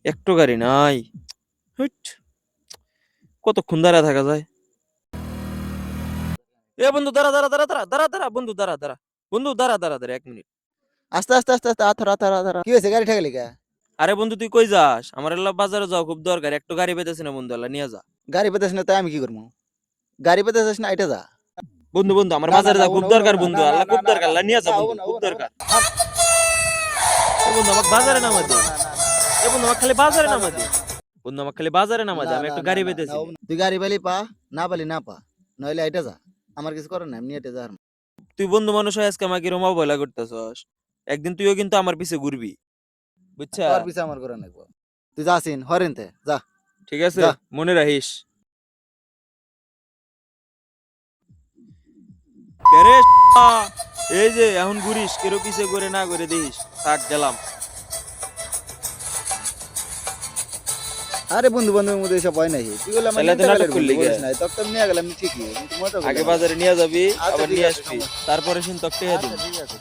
একটু গাড়ি নাই। হুইট, কতক্ষণ দাঁড়া থাকা যায়? এ বন্ধু দাঁড়া দাঁড়া দাঁড়া দাঁড়া দাঁড়া দাঁড়া বন্ধু দাঁড়া দাঁড়া বন্ধু দাঁড়া দাঁড়া দাঁড়া 1 মিনিট। আস্তে আস্তে আস্তে আস্তে আথর আথর আথর কি হয়েছে গাড়ি ঠেকালি কে? আরে বন্ধু তুই কই যাস? আমার এলা বাজারে যাওয়া খুব দরকার, একটু গাড়ি পেতেছি না বন্ধু, এলা নিয়ে যা। গাড়ি পেতেছ না তাই আমি কি করবো? গাড়ি পেতেছিস না এটা যা। বন্ধু বন্ধু আমার না না বাজারে না যা ও খুব না ও না ও দরকার না বন্ধু, না আল্লাহ না খুব না দরকার, না আল্লাহ নিয়ে যা না ও বন্ধু, না ও খুব না দরকার। হাট। এ বন্ধু আমাকে বাজারে নামা দে। এ বন্ধু আমাকে খালি বাজারে না না নামা দে। বন্ধু আমাকে খালি বাজারে নামা দে, না আমি না একটু না গাড়ি না না পেতেছি। ও না। তুই গাড়ি পালি পা, না পালি না পা, নইলে এটা যা। আমার কিছু করার নাই, এমনি এটা যা। তুই বন্ধু মানুষ হয়ে আজকে আমাকে এরকম অবহেলা করতেছস। একদিন তুইও কিন্তু আমার পিছে ঘুরবি, বুঝছা? তোর পিছে আমার করার নাই। তুই যাসিন হরেনতে যা। ঠিক আছে, যা মনে রাখিস। কেরে এই যে এখন ঘুরিস, কেরো পিছে ঘুরে না ঘুরে দিস। থাক গেলাম। আরে বন্ধু বান্ধবের মধ্যে এসব হয় নাই, তুই বলে আমার তাহলে এত নাটক করলি কে? বলিস নাই, তোর তো নিয়ে গেলাম ঠিকই, কিন্তু মজা আগে করলাম। বাজারে নিয়ে যাবি, আচ্ছা আবার ঠিক নিয়ে আছে, আসবি, তারপরে শুন তোকে টেহা আচ্ছা দিবি। ঠিক আছে।